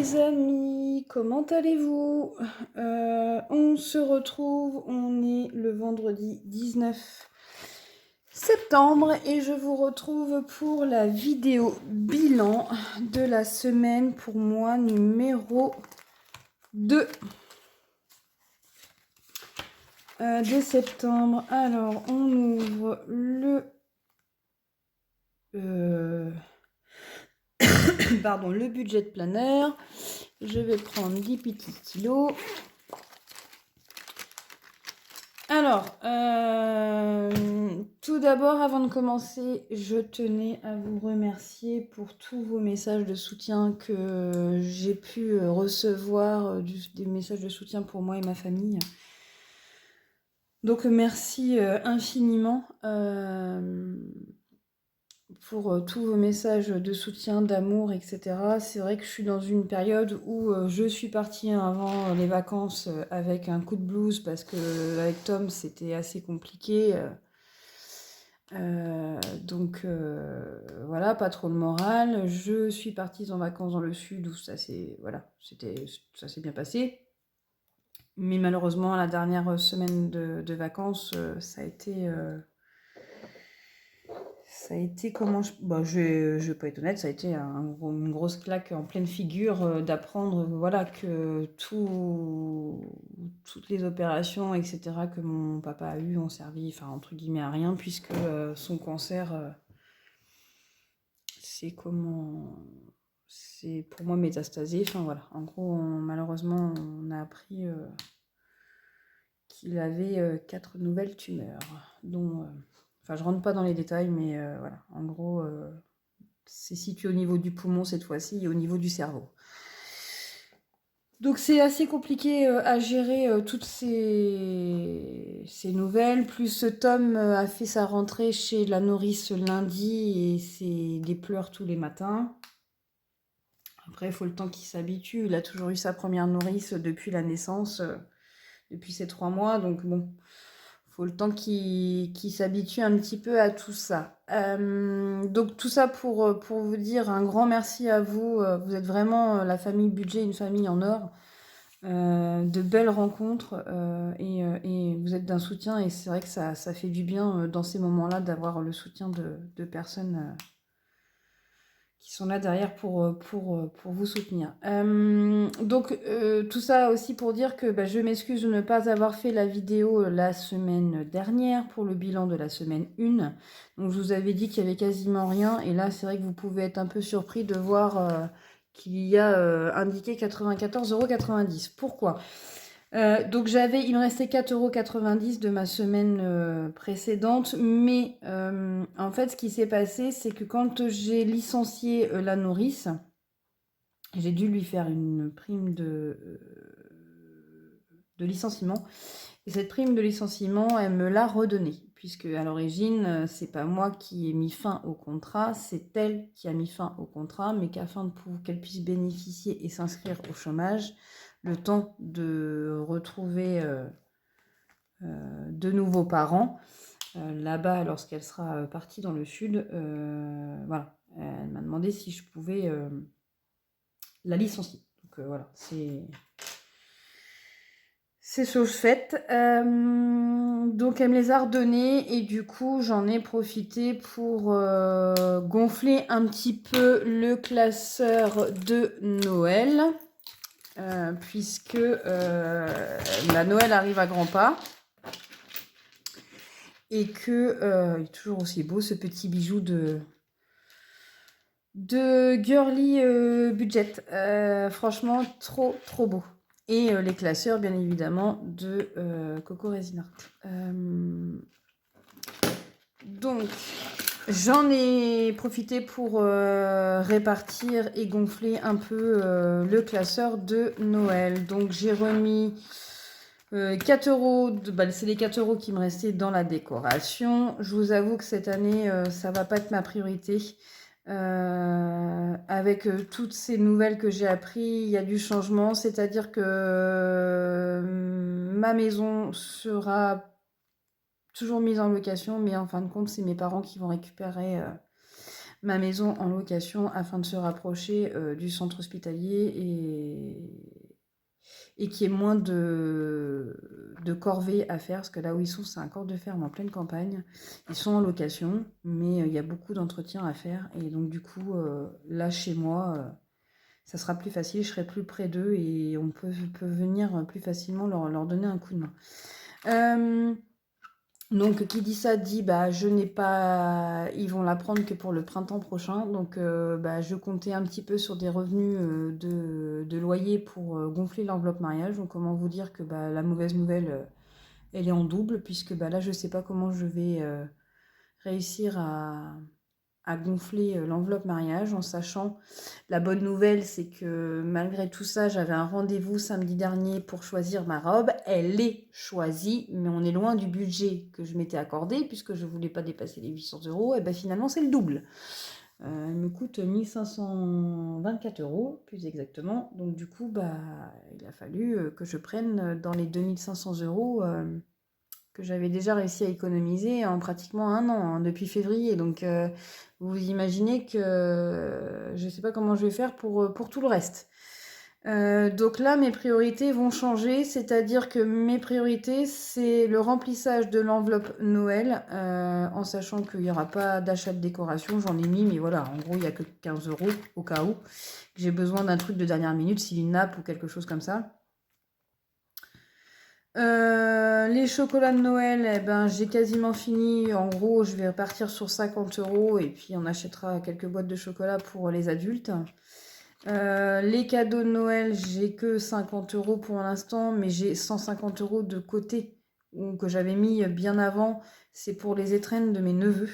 mes amis, comment allez-vous? On se retrouve, on est le vendredi 19 septembre et je vous retrouve pour la vidéo bilan de la semaine pour moi numéro 2 de septembre. Alors, on ouvre le... pardon, le budget planner. Je vais prendre 10 petits stylos. Alors, tout d'abord, avant de commencer, je tenais à vous remercier pour tous vos messages de soutien que j'ai pu recevoir, des messages de soutien pour moi et ma famille. Donc, merci infiniment pour tous vos messages de soutien, d'amour, etc. C'est vrai que je suis dans une période où je suis partie avant les vacances avec un coup de blues parce que avec Tom c'était assez compliqué. Donc voilà, pas trop le moral. Je suis partie en vacances dans le sud où ça s'est bien passé. Mais malheureusement, la dernière semaine de vacances, ça a été comment je vais pas être honnête, ça a été une grosse claque en pleine figure d'apprendre voilà que toutes les opérations etc que mon papa a eu ont servi enfin entre guillemets à rien puisque son cancer c'est pour moi métastasé. Enfin voilà, en gros malheureusement on a appris qu'il avait 4 nouvelles tumeurs dont enfin je rentre pas dans les détails mais voilà en gros c'est situé au niveau du poumon cette fois-ci et au niveau du cerveau. Donc c'est assez compliqué à gérer toutes ces nouvelles. Plus Tom a fait sa rentrée chez la nourrice lundi et c'est des pleurs tous les matins. Après, il faut le temps qu'il s'habitue. Il a toujours eu sa première nourrice depuis la naissance, depuis ses 3 mois. Donc bon, faut le temps qu'il s'habitue un petit peu à tout ça. Donc tout ça pour vous dire un grand merci à vous. Vous êtes vraiment la famille budget, une famille en or. De belles rencontres et vous êtes d'un soutien et c'est vrai que ça fait du bien dans ces moments-là d'avoir le soutien de personnes qui sont là derrière pour vous soutenir. Donc tout ça aussi pour dire que je m'excuse de ne pas avoir fait la vidéo la semaine dernière pour le bilan de la semaine 1. Donc je vous avais dit qu'il y avait quasiment rien et là c'est vrai que vous pouvez être un peu surpris de voir qu'il y a indiqué 94,90 €. Pourquoi ? Donc il me restait 4,90 € de ma semaine précédente, mais en fait ce qui s'est passé c'est que quand j'ai licencié la nourrice, j'ai dû lui faire une prime de licenciement, et cette prime de licenciement elle me l'a redonnée, puisque à l'origine c'est pas moi qui ai mis fin au contrat, c'est elle qui a mis fin au contrat, mais qu'afin qu'elle puisse bénéficier et s'inscrire au chômage, le temps de retrouver de nouveaux parents là-bas lorsqu'elle sera partie dans le sud. Voilà, elle m'a demandé si je pouvais la licencier. Donc voilà, c'est chose faite. Donc elle me les a redonnées et du coup j'en ai profité pour gonfler un petit peu le classeur de Noël. Puisque la Noël arrive à grands pas et que il est toujours aussi beau ce petit bijou de girly budget. Franchement trop beau. Et les classeurs bien évidemment de Coco Resin Art. Donc j'en ai profité pour répartir et gonfler un peu le classeur de Noël. Donc j'ai remis 4 €, c'est les 4 € qui me restaient dans la décoration. Je vous avoue que cette année, ça va pas être ma priorité. Avec toutes ces nouvelles que j'ai appris, il y a du changement, c'est-à-dire que ma maison sera toujours mise en location, mais en fin de compte, c'est mes parents qui vont récupérer ma maison en location afin de se rapprocher du centre hospitalier et qu'il y ait moins de corvées à faire, parce que là où ils sont, c'est un corps de ferme en pleine campagne. Ils sont en location, mais il y a beaucoup d'entretien à faire, et donc du coup, là, chez moi, ça sera plus facile, je serai plus près d'eux, et on peut venir plus facilement leur donner un coup de main. Donc, qui dit ça dit, bah, je n'ai pas... Ils vont la prendre que pour le printemps prochain. Donc, bah, je comptais un petit peu sur des revenus de loyer pour gonfler l'enveloppe mariage. Donc, comment vous dire que bah, la mauvaise nouvelle, elle est en double, puisque bah, là, je ne sais pas comment je vais réussir à gonfler l'enveloppe mariage, en sachant, la bonne nouvelle, c'est que malgré tout ça, j'avais un rendez-vous samedi dernier pour choisir ma robe. Elle est choisie, mais on est loin du budget que je m'étais accordé, puisque je ne voulais pas dépasser les 800 €. Et ben finalement, c'est le double. Elle me coûte 1524 €, plus exactement. Donc du coup, bah, il a fallu que je prenne dans les 2500 € que j'avais déjà réussi à économiser en pratiquement un an, hein, depuis février. Donc, vous imaginez que je ne sais pas comment je vais faire pour tout le reste. Donc là, mes priorités vont changer, c'est-à-dire que mes priorités, c'est le remplissage de l'enveloppe Noël, en sachant qu'il n'y aura pas d'achat de décoration, j'en ai mis, mais voilà, en gros, il n'y a que 15 € au cas où j'ai besoin d'un truc de dernière minute, si une nappe ou quelque chose comme ça. Les chocolats de Noël, eh ben, j'ai quasiment fini. En gros, je vais repartir sur 50 € et puis on achètera quelques boîtes de chocolat pour les adultes. Les cadeaux de Noël, j'ai que 50 € pour l'instant, mais j'ai 150 € de côté que j'avais mis bien avant. C'est pour les étrennes de mes neveux.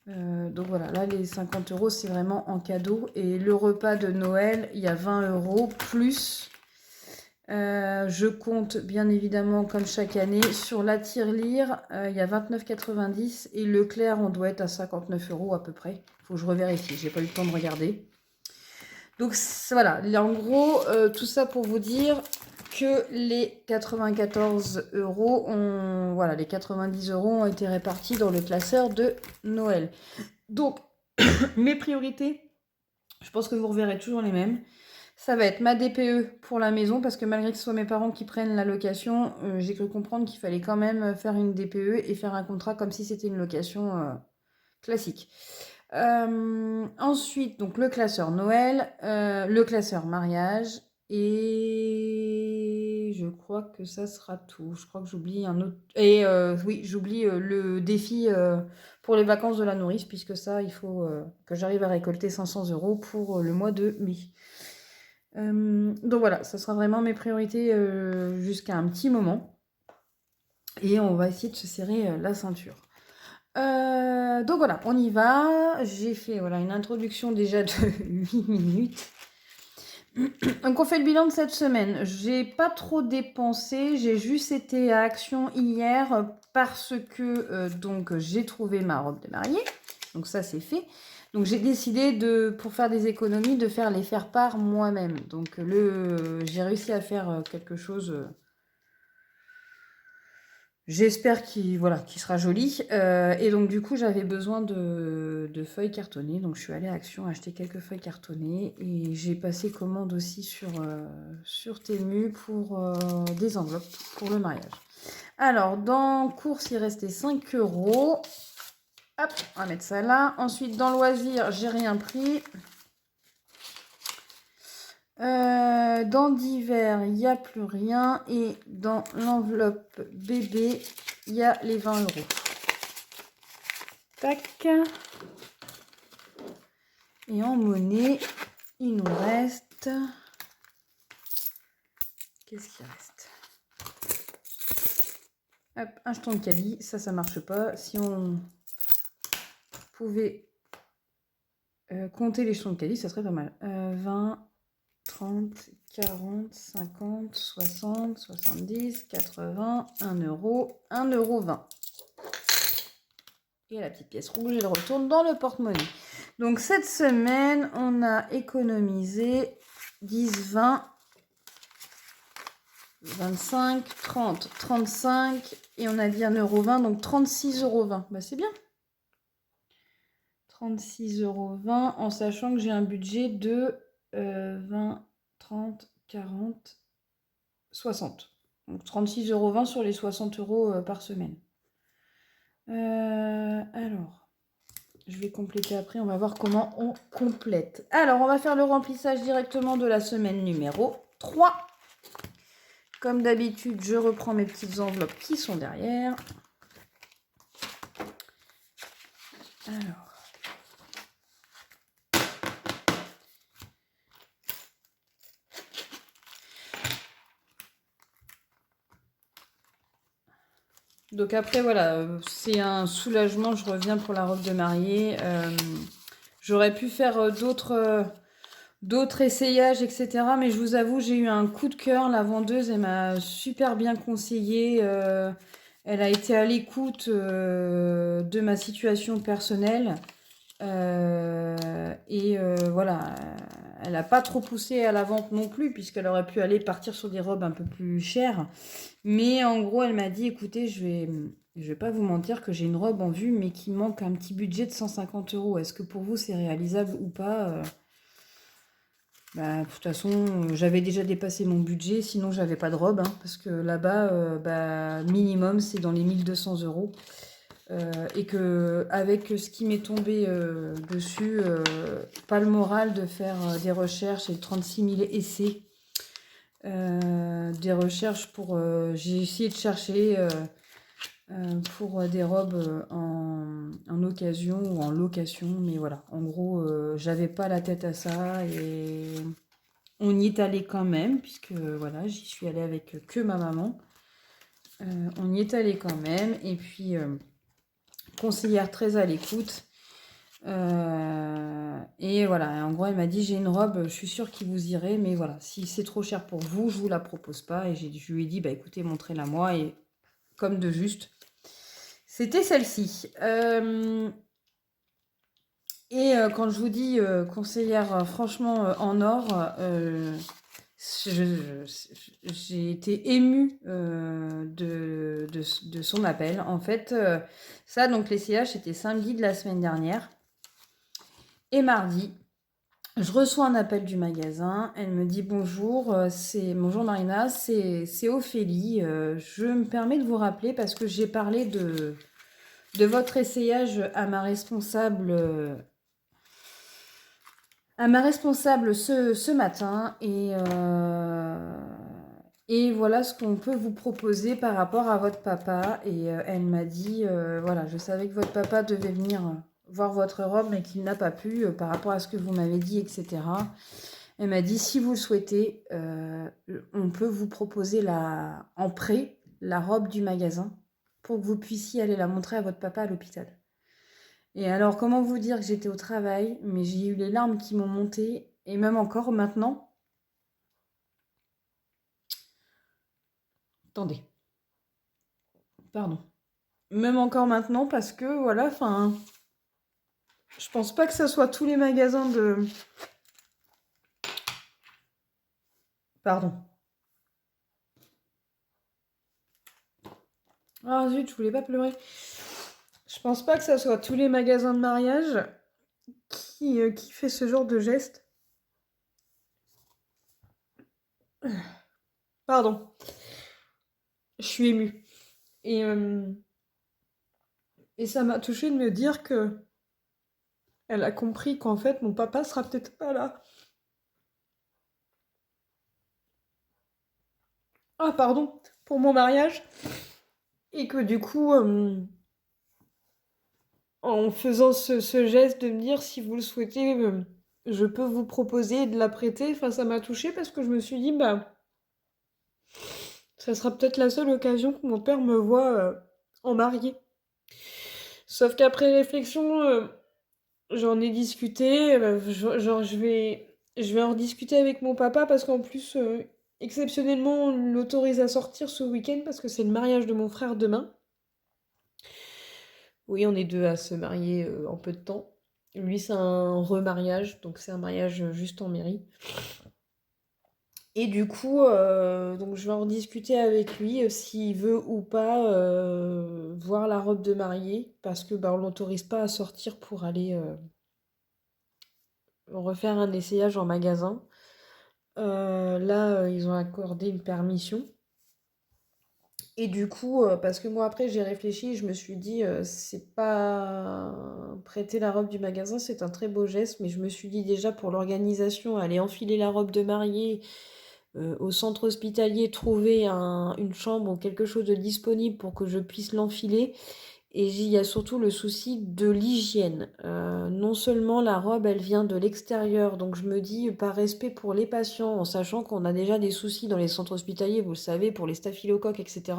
Donc voilà, là les 50 € c'est vraiment en cadeau. Et le repas de Noël, il y a 20 € plus. Je compte bien évidemment, comme chaque année, sur la tirelire, il y a 29,90 et Leclerc, on doit être à 59 € à peu près. Il faut que je revérifie, j'ai pas eu le temps de regarder. Donc voilà, en gros, tout ça pour vous dire que les 94 €, voilà, les 90 € ont été répartis dans le classeur de Noël. Donc, mes priorités, je pense que vous reverrez toujours les mêmes. Ça va être ma DPE pour la maison, parce que malgré que ce soit mes parents qui prennent la location, j'ai cru comprendre qu'il fallait quand même faire une DPE et faire un contrat comme si c'était une location classique. Ensuite, donc le classeur Noël, le classeur mariage, et je crois que ça sera tout. Je crois que j'oublie un autre... Et oui, j'oublie le défi pour les vacances de la nourrice, puisque ça, il faut que j'arrive à récolter 500 € pour le mois de mai. Donc voilà, ça sera vraiment mes priorités jusqu'à un petit moment. Et on va essayer de se serrer la ceinture. Donc voilà, on y va. J'ai fait voilà, une introduction déjà de 8 minutes. Donc on fait le bilan de cette semaine. J'ai pas trop dépensé, j'ai juste été à Action hier parce que donc j'ai trouvé ma robe de mariée. Donc ça c'est fait. Donc j'ai décidé pour faire des économies, de faire les faire-part moi-même. Donc j'ai réussi à faire quelque chose. J'espère qu'il sera joli. Et donc du coup j'avais besoin de feuilles cartonnées. Donc je suis allée à Action acheter quelques feuilles cartonnées. Et j'ai passé commande aussi sur Temu pour des enveloppes pour le mariage. Alors dans course il restait 5 €. Hop, on va mettre ça là. Ensuite, dans loisirs, j'ai rien pris. Dans divers, il n'y a plus rien. Et dans l'enveloppe bébé, il y a les 20 €. Tac. Et en monnaie, il nous reste... Qu'est-ce qu'il reste? Hop, un jeton de caddie. Ça marche pas. Si on pouvait compter les jetons de caddie, ça serait pas mal. 20... 30, 40, 50, 60, 70, 80, 1 €, 1,20 €. Et la petite pièce rouge, elle retourne dans le porte-monnaie. Donc cette semaine, on a économisé 10, 20, 25, 30, 35, et on a dit 1,20 €, donc 36,20 €. Bah c'est bien. 36,20 € en sachant que j'ai un budget de 20, 30, 40, 60. Donc 36,20 € sur les 60 € par semaine. Alors, je vais compléter après, on va voir comment on complète. Alors, on va faire le remplissage directement de la semaine numéro 3. Comme d'habitude, je reprends mes petites enveloppes qui sont derrière. Alors. Donc après, voilà, c'est un soulagement, je reviens pour la robe de mariée. J'aurais pu faire d'autres essayages, etc. Mais je vous avoue, j'ai eu un coup de cœur. La vendeuse, elle m'a super bien conseillé. Elle a été à l'écoute de ma situation personnelle. Voilà, elle n'a pas trop poussé à la vente non plus, puisqu'elle aurait pu aller partir sur des robes un peu plus chères. Mais en gros, elle m'a dit, écoutez, je vais pas vous mentir que j'ai une robe en vue, mais qui manque un petit budget de 150 €. Est-ce que pour vous, c'est réalisable ou pas? De toute façon, j'avais déjà dépassé mon budget, sinon j'avais pas de robe, hein, parce que là-bas, minimum, c'est dans les 1200 €. Et que avec ce qui m'est tombé dessus, pas le moral de faire des recherches et 36 000 essais. Des recherches pour... j'ai essayé de chercher pour des robes en occasion ou en location, mais voilà, en gros, j'avais pas la tête à ça et on y est allé quand même, puisque voilà, j'y suis allée avec que ma maman. On y est allé quand même, et puis conseillère très à l'écoute. Et voilà, en gros, elle m'a dit, j'ai une robe, je suis sûre qu'il vous irait, mais voilà, si c'est trop cher pour vous, je vous la propose pas. Et je lui ai dit, bah écoutez, montrez-la moi. Et comme de juste, c'était celle-ci. Quand je vous dis conseillère, franchement, en or, j'ai été émue de son appel. En fait, ça, donc les CH, c'était samedi de la semaine dernière. Et mardi, je reçois un appel du magasin. Elle me dit bonjour, bonjour Marina, c'est Ophélie. Je me permets de vous rappeler parce que j'ai parlé de votre essayage à ma responsable ce matin et voilà ce qu'on peut vous proposer par rapport à votre papa. Et elle m'a dit, voilà, je savais que votre papa devait venir voir votre robe, mais qu'il n'a pas pu par rapport à ce que vous m'avez dit, etc. Elle m'a dit, si vous le souhaitez, on peut vous proposer en prêt la robe du magasin pour que vous puissiez aller la montrer à votre papa à l'hôpital. Et alors, comment vous dire que j'étais au travail, mais j'ai eu les larmes qui m'ont monté, et même encore maintenant. Attendez. Pardon. Même encore maintenant, parce que, voilà, enfin... Je pense pas que ça soit tous les magasins de... Pardon. Ah zut, je voulais pas pleurer. Je pense pas que ça soit tous les magasins de mariage qui fait ce genre de geste. Pardon. Je suis émue. Et ça m'a touchée de me dire que elle a compris qu'en fait, mon papa sera peut-être pas là. Ah, pardon, pour mon mariage. Et que du coup, en faisant ce geste de me dire, si vous le souhaitez, je peux vous proposer de la prêter. Enfin, ça m'a touchée parce que je me suis dit, ça sera peut-être la seule occasion que mon père me voit en mariée. Sauf qu'après réflexion, j'en ai discuté. Je vais en rediscuter avec mon papa parce qu'en plus, exceptionnellement, on l'autorise à sortir ce week-end parce que c'est le mariage de mon frère demain. Oui, on est deux à se marier en peu de temps. Lui, c'est un remariage, donc c'est un mariage juste en mairie. Et du coup, donc je vais en discuter avec lui s'il veut ou pas voir la robe de mariée, parce que bah, on l'autorise pas à sortir pour aller refaire un essayage en magasin. Là, ils ont accordé une permission. Et du coup, parce que moi après j'ai réfléchi, je me suis dit, c'est pas prêter la robe du magasin, c'est un très beau geste, mais je me suis dit déjà pour l'organisation, aller enfiler la robe de mariée au centre hospitalier, trouver une chambre ou quelque chose de disponible pour que je puisse l'enfiler. Et il y a surtout le souci de l'hygiène. Non seulement la robe, elle vient de l'extérieur, donc je me dis, par respect pour les patients, en sachant qu'on a déjà des soucis dans les centres hospitaliers, vous le savez, pour les staphylocoques, etc.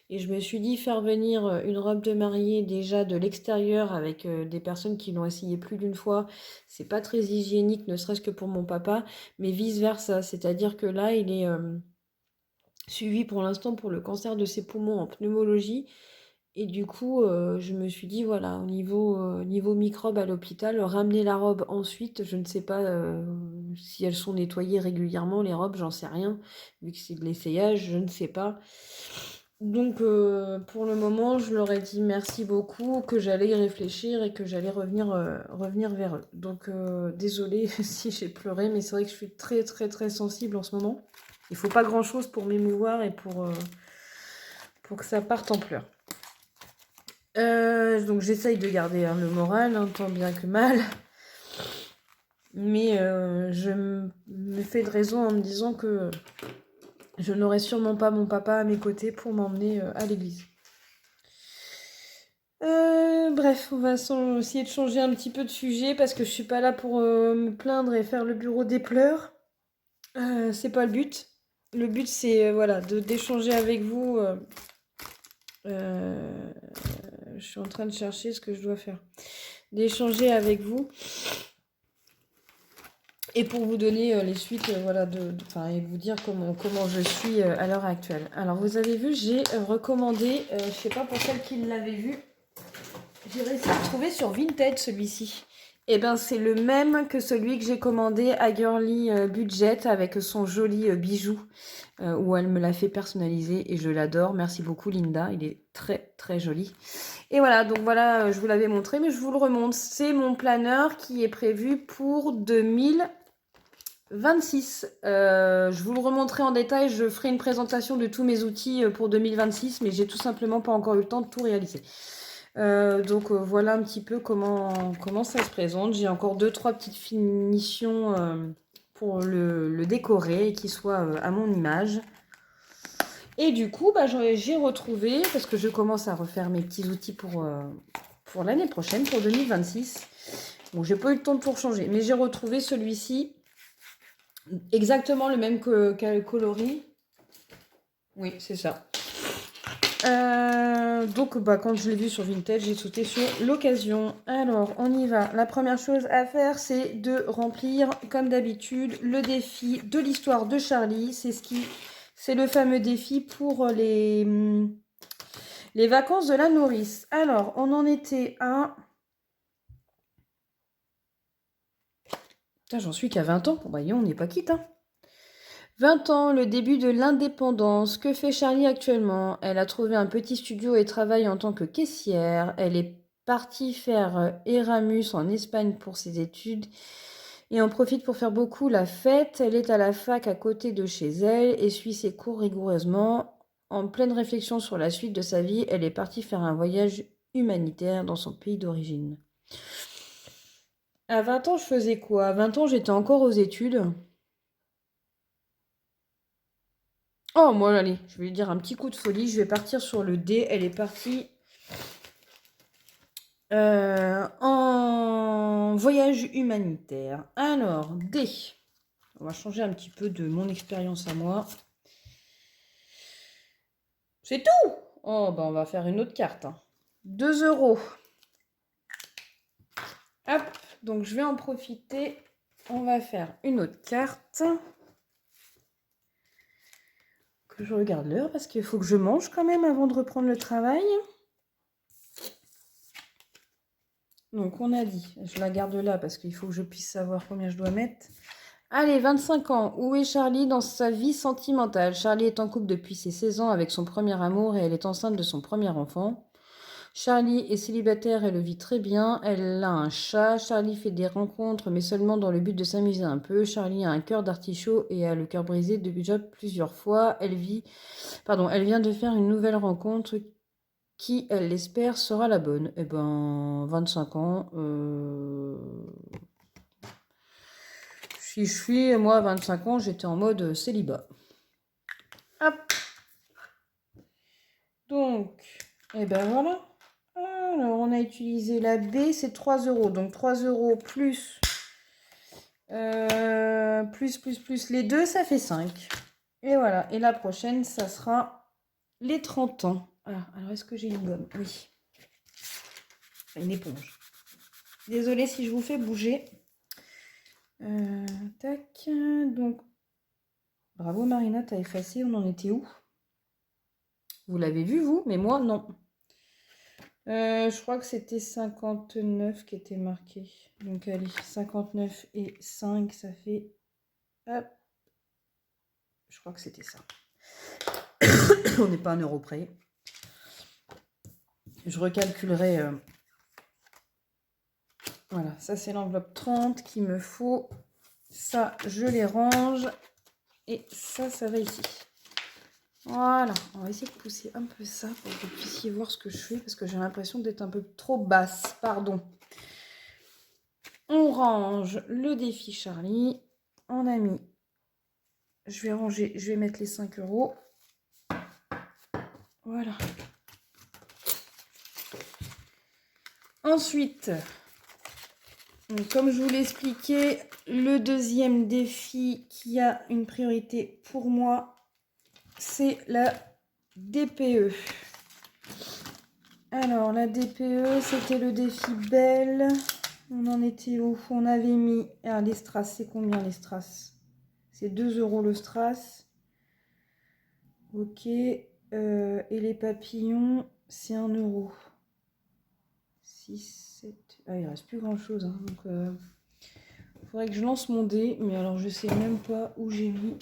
Et je me suis dit, faire venir une robe de mariée déjà de l'extérieur avec des personnes qui l'ont essayé plus d'une fois, c'est pas très hygiénique, ne serait-ce que pour mon papa, mais vice-versa. C'est-à-dire que là, il est suivi pour l'instant pour le cancer de ses poumons en pneumologie. Et du coup, je me suis dit, voilà, au niveau microbes à l'hôpital, ramener la robe ensuite, je ne sais pas si elles sont nettoyées régulièrement, les robes, j'en sais rien. Vu que c'est de l'essayage, je ne sais pas. Donc, pour le moment, je leur ai dit merci beaucoup, que j'allais y réfléchir et que j'allais revenir vers eux. Donc, désolée si j'ai pleuré, mais c'est vrai que je suis très, très, très sensible en ce moment. Il faut pas grand-chose pour m'émouvoir et pour que ça parte en pleurs. Donc j'essaye de garder le moral, tant bien que mal. Mais je me fais de raison en me disant que je n'aurai sûrement pas mon papa à mes côtés pour m'emmener à l'église. Bref, on va essayer de changer un petit peu de sujet parce que je suis pas là pour me plaindre et faire le bureau des pleurs. C'est pas le but. Le but c'est voilà, d'échanger avec vous. Je suis en train de chercher ce que je dois faire. D'échanger avec vous. Et pour vous donner les suites, voilà, et vous dire comment je suis à l'heure actuelle. Alors, vous avez vu, j'ai recommandé, je sais pas pour celle qui l'avait vu, j'ai réussi à le trouver sur Vinted, celui-ci. Et ben, c'est le même que celui que j'ai commandé à Girly Budget avec son joli bijou, où elle me l'a fait personnaliser et je l'adore. Merci beaucoup, Linda. Il est très, très joli. Et voilà, donc voilà, je vous l'avais montré, mais je vous le remonte. C'est mon planeur qui est prévu pour 2026. Je vous le remontrerai en détail, je ferai une présentation de tous mes outils pour 2026, mais j'ai tout simplement pas encore eu le temps de tout réaliser. Donc voilà un petit peu comment ça se présente. J'ai encore 2-3 petites finitions pour le décorer et qu'il soit à mon image. Et du coup, bah, j'ai retrouvé, parce que je commence à refaire mes petits outils pour l'année prochaine, pour 2026. Bon, j'ai pas eu le temps de tout changer, mais j'ai retrouvé celui-ci. Exactement le même qu'elle coloris. Oui, c'est ça. Donc, bah, quand je l'ai vu sur Vinted, j'ai sauté sur l'occasion. Alors, on y va. La première chose à faire, c'est de remplir, comme d'habitude, le défi de l'histoire de Charlie. C'est le fameux défi pour les vacances de la nourrice. Alors, on en était à... Putain, j'en suis qu'à 20 ans. Bon, voyons, on n'est pas quitte, hein. 20 ans, le début de l'indépendance. Que fait Charlie actuellement? Elle a trouvé un petit studio et travaille en tant que caissière. Elle est partie faire Erasmus en Espagne pour ses études et en profite pour faire beaucoup la fête. Elle est à la fac à côté de chez elle et suit ses cours rigoureusement. En pleine réflexion sur la suite de sa vie, elle est partie faire un voyage humanitaire dans son pays d'origine. À 20 ans, je faisais quoi? À 20 ans, j'étais encore aux études. Oh, moi, allez, je vais lui dire un petit coup de folie. Je vais partir sur le D. Elle est partie en voyage humanitaire. Alors, D. On va changer un petit peu de mon expérience à moi. C'est tout! Oh, bah on va faire une autre carte. 2 €. Hop, donc je vais en profiter. On va faire une autre carte. Que je regarde l'heure parce qu'il faut que je mange quand même avant de reprendre le travail. Donc on a dit, je la garde là parce qu'il faut que je puisse savoir combien je dois mettre. Allez, 25 ans. Où est Charlie dans sa vie sentimentale? Charlie est en couple depuis ses 16 ans avec son premier amour et elle est enceinte de son premier enfant. Charlie est célibataire, elle le vit très bien. Elle a un chat. Charlie fait des rencontres, mais seulement dans le but de s'amuser un peu. Charlie a un cœur d'artichaut et a le cœur brisé déjà plusieurs fois. Elle vient de faire une nouvelle rencontre qui, elle l'espère, sera la bonne. Eh ben, 25 ans. Si je suis, moi, à 25 ans, j'étais en mode célibat. Hop. Donc, eh ben voilà. Alors, on a utilisé la B, c'est 3 euros. Donc, 3 euros plus, plus les deux, ça fait 5. Et voilà. Et la prochaine, ça sera les 30 ans. Alors, est-ce que j'ai une gomme? Oui. Une éponge. Désolée si je vous fais bouger. Tac. Donc, bravo Marina, t'as effacé. On en était où? Vous l'avez vu, vous? Mais moi, non. Je crois que c'était 59 qui était marqué. Donc, allez, 59 et 5, ça fait... Hop. Je crois que c'était ça. On n'est pas à 1 euro près. Je recalculerai... Voilà, ça c'est l'enveloppe 30 qu'il me faut. Ça, je les range. Et ça va ici. Voilà, on va essayer de pousser un peu ça pour que vous puissiez voir ce que je fais parce que j'ai l'impression d'être un peu trop basse, pardon. On range le défi Charlie. On a mis, je vais ranger, je vais mettre les 5 euros. Voilà. Ensuite, comme je vous l'ai expliqué, le deuxième défi qui a une priorité pour moi, c'est la DPE. Alors, la DPE, c'était le défi Belle. On en était où? On avait mis... Ah, les strass, c'est combien les strass? C'est 2 euros le strass. Ok. Et les papillons, c'est 1 euro. 6, 7... Ah, il reste plus grand-chose. Hein, donc, il faudrait que je lance mon dé. Mais alors, je sais même pas où j'ai mis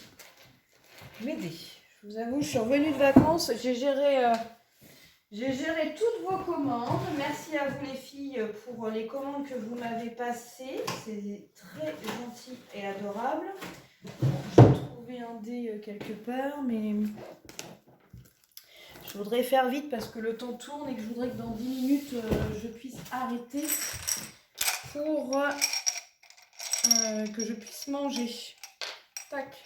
mes dés. Je vous avoue, je suis revenue de vacances. J'ai géré toutes vos commandes. Merci à vous les filles pour les commandes que vous m'avez passées. C'est très gentil et adorable. J'ai trouvé un dé quelque part, mais je voudrais faire vite parce que le temps tourne et que je voudrais que dans 10 minutes, je puisse arrêter pour que je puisse manger. Tac.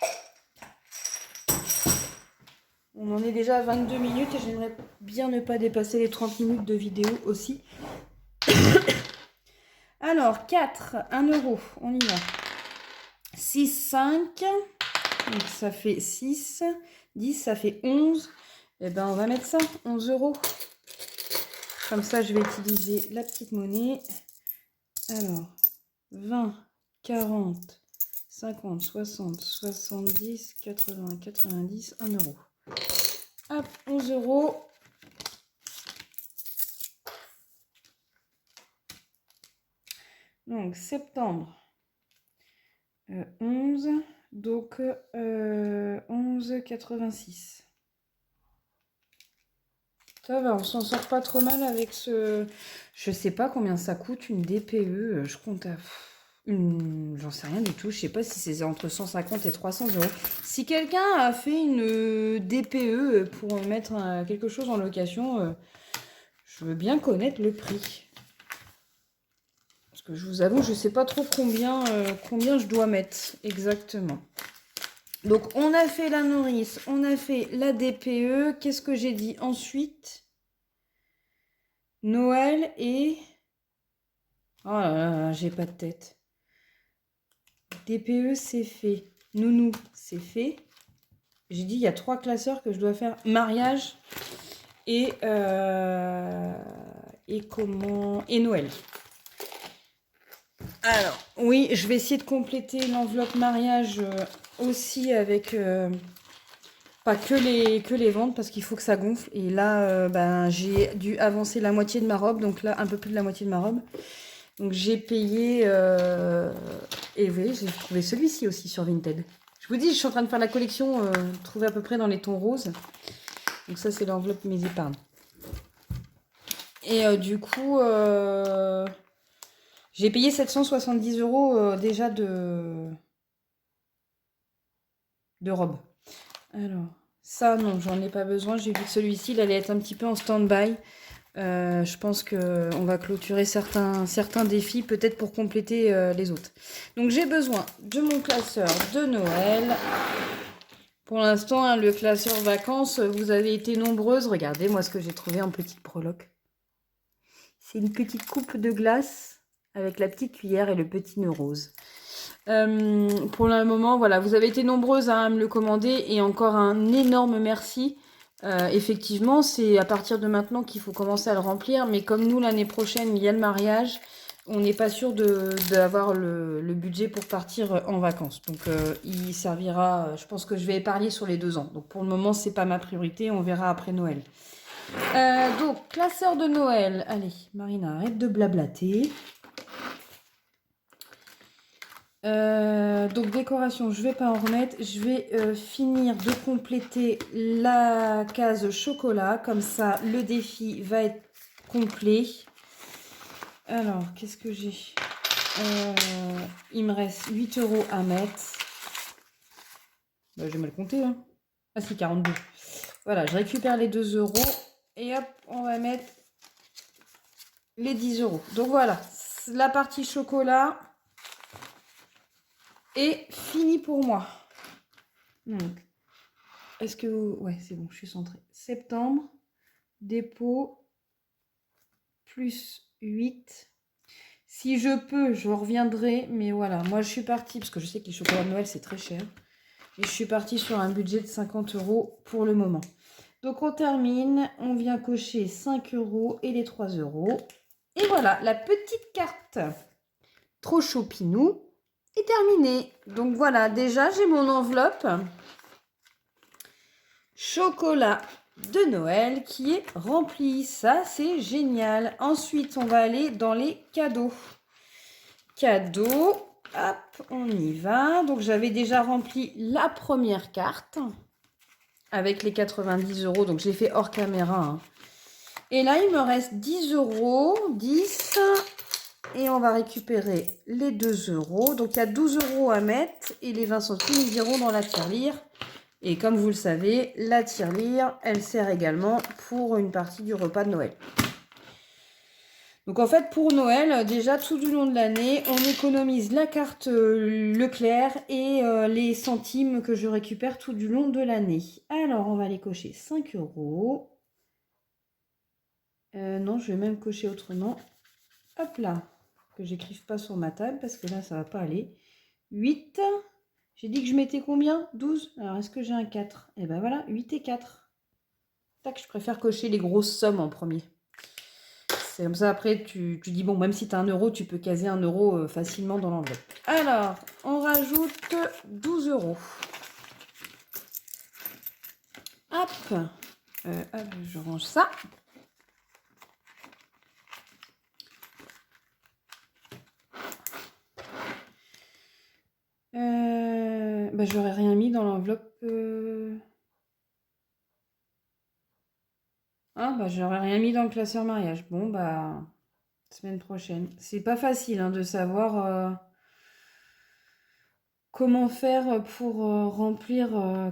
On en est déjà à 22 minutes et j'aimerais bien ne pas dépasser les 30 minutes de vidéo aussi. Alors, 4, 1 euro, on y va. 6, 5, donc ça fait 6, 10, ça fait 11. Et ben on va mettre ça, 11 euros. Comme ça, je vais utiliser la petite monnaie. Alors, 20, 40, 50, 60, 70, 80, 90, 1 euro. Hop, 11 euros. Donc, septembre, 11, donc 11,86. Ça va, on s'en sort pas trop mal avec ce... Je sais pas combien ça coûte une DPE, je compte à... J'en sais rien du tout, je sais pas si c'est entre 150 et 300 euros. Si quelqu'un a fait une DPE pour mettre quelque chose en location, je veux bien connaître le prix. Parce que je vous avoue, je sais pas trop combien je dois mettre exactement. Donc, on a fait la nourrice, on a fait la DPE. Qu'est-ce que j'ai dit ensuite? Noël et... Oh là là, j'ai pas de tête. DPE, c'est fait. Nounou, c'est fait. J'ai dit, il y a 3 classeurs que je dois faire. Mariage et comment... Et Noël. Alors, oui, je vais essayer de compléter l'enveloppe mariage aussi avec... pas que les ventes parce qu'il faut que ça gonfle. Et là, j'ai dû avancer la moitié de ma robe. Donc là, un peu plus de la moitié de ma robe. Donc j'ai payé... Et oui, j'ai trouvé celui-ci aussi sur Vinted. Je vous dis, je suis en train de faire la collection, trouver à peu près dans les tons roses. Donc ça, c'est l'enveloppe mes épargnes. Et du coup, j'ai payé 770 € déjà de robe. Alors, ça, non, j'en ai pas besoin. J'ai vu que celui-ci, il allait être un petit peu en stand-by. Je pense qu'on va clôturer certains défis, peut-être pour compléter les autres. Donc, j'ai besoin de mon classeur de Noël. Pour l'instant, hein, le classeur vacances, vous avez été nombreuses. Regardez, moi, ce que j'ai trouvé en petite breloque. C'est une petite coupe de glace avec la petite cuillère et le petit nœud rose. Pour le moment, voilà, vous avez été nombreuses à me le commander et encore un énorme merci. Effectivement, c'est à partir de maintenant qu'il faut commencer à le remplir, mais comme nous, l'année prochaine, il y a le mariage, on n'est pas sûr d'avoir le budget pour partir en vacances. Donc, il servira, je pense que je vais épargner sur les 2 ans. Donc, pour le moment, c'est pas ma priorité, on verra après Noël. Donc, classeur de Noël. Allez, Marina, arrête de blablater. Donc décoration, je vais pas en remettre. Je vais finir de compléter la case chocolat. Comme ça, le défi va être complet. Alors, qu'est-ce que j'ai? Il me reste 8 € à mettre. Bah, je vais mal compter. Hein. Ah si, 42. Voilà, je récupère les 2 €. Et hop, on va mettre les 10 €. Donc voilà, la partie chocolat est finie pour moi. Donc, est-ce que vous... Ouais, c'est bon, je suis centrée. Septembre, dépôt, plus 8. Si je peux, je reviendrai. Mais voilà, moi je suis partie, parce que je sais que les chocolats de Noël, c'est très cher. Et je suis partie sur un budget de 50 € pour le moment. Donc on termine, on vient cocher 5 € et les 3 €. Et voilà, la petite carte trop chopinou est terminée. Donc voilà, déjà j'ai mon enveloppe chocolat de Noël qui est remplie. Ça, c'est génial. Ensuite, on va aller dans les cadeaux. Cadeaux, hop, on y va. Donc, j'avais déjà rempli la première carte avec les 90 €. Donc, je l'ai fait hors caméra. Hein. Et là, il me reste 10 €. 10. Et on va récupérer les 2 €. Donc, il y a 12 € à mettre. Et les 20 centimes, ils iront dans la tirelire. Et comme vous le savez, la tirelire, elle sert également pour une partie du repas de Noël. Donc en fait, pour Noël, déjà tout du long de l'année, on économise la carte Leclerc et les centimes que je récupère tout du long de l'année. Alors, on va aller cocher 5 €. Non, je vais même cocher autrement. Hop là, que j'écrive pas sur ma table parce que là, ça va pas aller. 8. J'ai dit que je mettais combien? 12. Alors, est-ce que j'ai un 4? Eh ben voilà, 8 et 4. Tac, je préfère cocher les grosses sommes en premier. C'est comme ça, après, tu dis, bon, même si tu as 1 €, tu peux caser 1 € facilement dans l'enveloppe. Alors, on rajoute 12 €. Hop. Hop, je range ça. Bah, j'aurais rien mis dans l'enveloppe. Ah, bah, j'aurais rien mis dans le classeur mariage. Bon, bah, semaine prochaine. C'est pas facile hein, de savoir comment faire pour remplir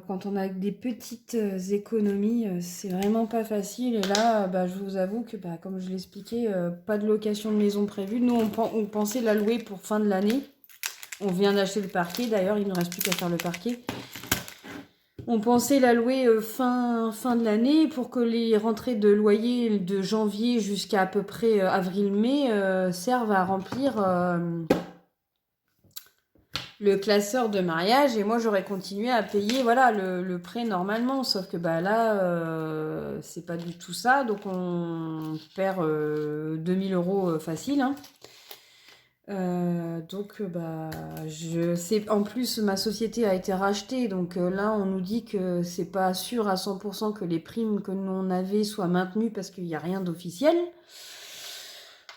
quand on a des petites économies. C'est vraiment pas facile. Et là, bah, je vous avoue que, bah, comme je l'expliquais, pas de location de maison prévue. Nous, on pensait la louer pour fin de l'année. On vient d'acheter le parquet. D'ailleurs, il ne nous reste plus qu'à faire le parquet. On pensait la louer fin de l'année pour que les rentrées de loyer de janvier jusqu'à à peu près avril-mai servent à remplir le classeur de mariage. Et moi, j'aurais continué à payer voilà, le prêt normalement. Sauf que bah, là, c'est pas du tout ça. Donc, on perd 2000 € facile. Hein. Donc bah je sais en plus ma société a été rachetée donc là on nous dit que c'est pas sûr à 100% que les primes que nous on avait soient maintenues parce qu'il n'y a rien d'officiel.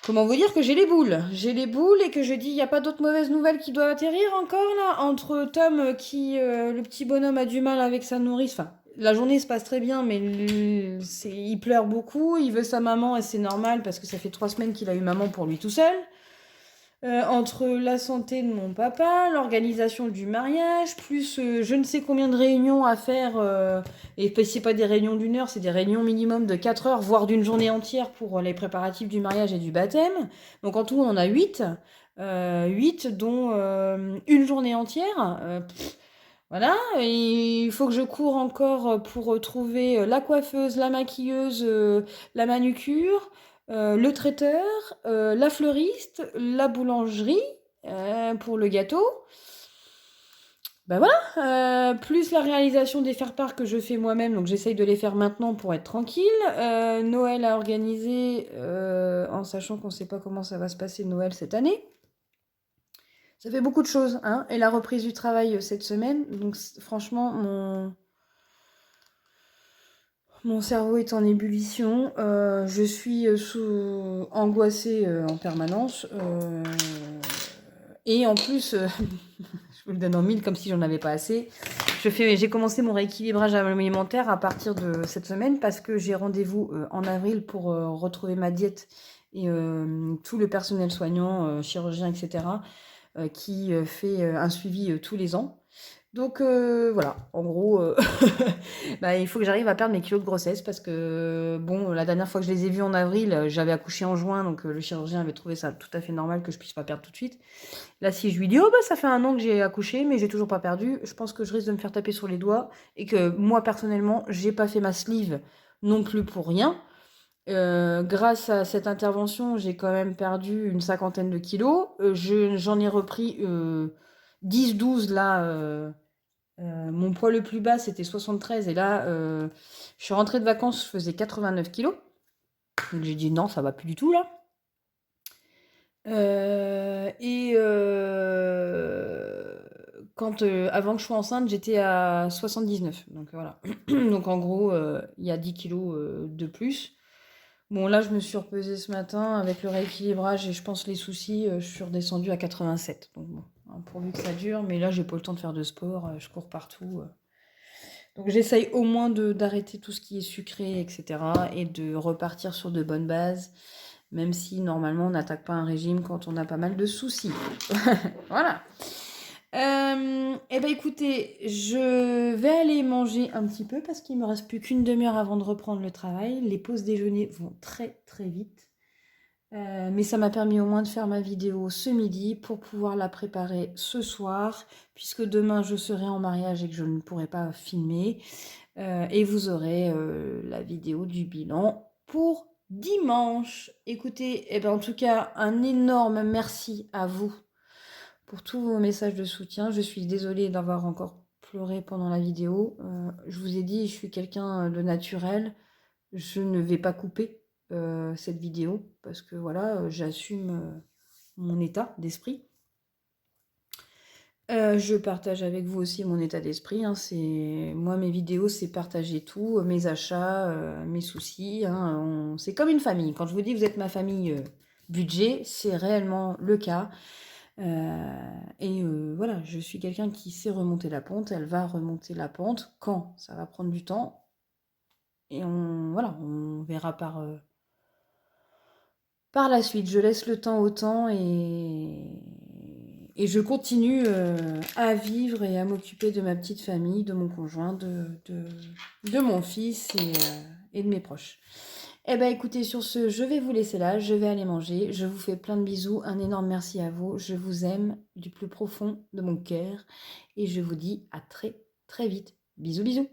Comment vous dire que j'ai les boules? J'ai les boules et que je dis, il n'y a pas d'autres mauvaises nouvelles qui doivent atterrir encore là? Entre Tom qui, le petit bonhomme a du mal avec sa nourrice, enfin, la journée se passe très bien, mais il pleure beaucoup, il veut sa maman et c'est normal parce que ça fait 3 semaines qu'il a eu maman pour lui tout seul. Entre la santé de mon papa, l'organisation du mariage, plus je ne sais combien de réunions à faire, et c'est pas des réunions d'1 heure, c'est des réunions minimum de 4 heures, voire d'une journée entière pour les préparatifs du mariage et du baptême. Donc en tout, on en a 8, 8 dont une journée entière. Voilà, et il faut que je cours encore pour trouver la coiffeuse, la maquilleuse, la manucure, le traiteur, la fleuriste, la boulangerie pour le gâteau. Ben voilà, plus la réalisation des faire-part que je fais moi-même, donc j'essaye de les faire maintenant pour être tranquille. Noël à organiser, en sachant qu'on ne sait pas comment ça va se passer Noël cette année. Ça fait beaucoup de choses, hein. Et la reprise du travail cette semaine, donc franchement, mon cerveau est en ébullition. Je suis angoissée en permanence. Et en plus, je vous le donne en mille comme si j'en avais pas assez. J'ai commencé mon rééquilibrage alimentaire à partir de cette semaine parce que j'ai rendez-vous en avril pour retrouver ma diète et tout le personnel soignant, chirurgien, etc. Qui fait un suivi tous les ans. Donc voilà, en gros, bah, il faut que j'arrive à perdre mes kilos de grossesse parce que, bon, la dernière fois que je les ai vus en avril, j'avais accouché en juin, donc le chirurgien avait trouvé ça tout à fait normal que je puisse pas perdre tout de suite. Là, si je lui dis, oh bah ça fait 1 an que j'ai accouché, mais j'ai toujours pas perdu, je pense que je risque de me faire taper sur les doigts et que moi, personnellement, j'ai pas fait ma sleeve non plus pour rien. Grâce à cette intervention, j'ai quand même perdu une 50aine de kilos. J'en ai repris 10-12 là. Mon poids le plus bas, c'était 73 et là, je suis rentrée de vacances, je faisais 89 kilos. Donc j'ai dit non, ça va plus du tout là. Avant que je sois enceinte, j'étais à 79. Donc voilà. Donc en gros, il y a 10 kilos de plus. Bon, là, je me suis repesée ce matin avec le rééquilibrage et je pense les soucis, je suis redescendue à 87. Donc bon, hein, pourvu que ça dure, mais là, j'ai pas le temps de faire de sport, je cours partout. Donc j'essaye au moins d'arrêter tout ce qui est sucré, etc. et de repartir sur de bonnes bases, même si normalement on n'attaque pas un régime quand on a pas mal de soucis. Voilà. Eh ben écoutez, je vais aller manger un petit peu parce qu'il me reste plus qu'une demi-heure avant de reprendre le travail. Les pauses déjeuner vont très très vite. Mais ça m'a permis au moins de faire ma vidéo ce midi pour pouvoir la préparer ce soir, puisque demain je serai en mariage et que je ne pourrai pas filmer. Et vous aurez la vidéo du bilan pour dimanche. Écoutez, eh ben en tout cas, un énorme merci à vous pour tous vos messages de soutien. Je suis désolée d'avoir encore pleuré pendant la vidéo. Je vous ai dit, je suis quelqu'un de naturel. Je ne vais pas couper cette vidéo parce que voilà, j'assume mon état d'esprit. Je partage avec vous aussi mon état d'esprit. Hein, moi, mes vidéos, c'est partager tout, mes achats, mes soucis. Hein, c'est comme une famille. Quand je vous dis que vous êtes ma famille budget, c'est réellement le cas. Voilà, je suis quelqu'un qui sait remonter la pente. Elle va remonter la pente quand ça va prendre du temps. Et on verra par la suite. Je laisse le temps au temps et je continue à vivre et à m'occuper de ma petite famille, de mon conjoint, de mon fils et de mes proches. Eh bien écoutez, sur ce, je vais vous laisser là, je vais aller manger. Je vous fais plein de bisous, un énorme merci à vous. Je vous aime du plus profond de mon cœur et je vous dis à très très vite. Bisous bisous.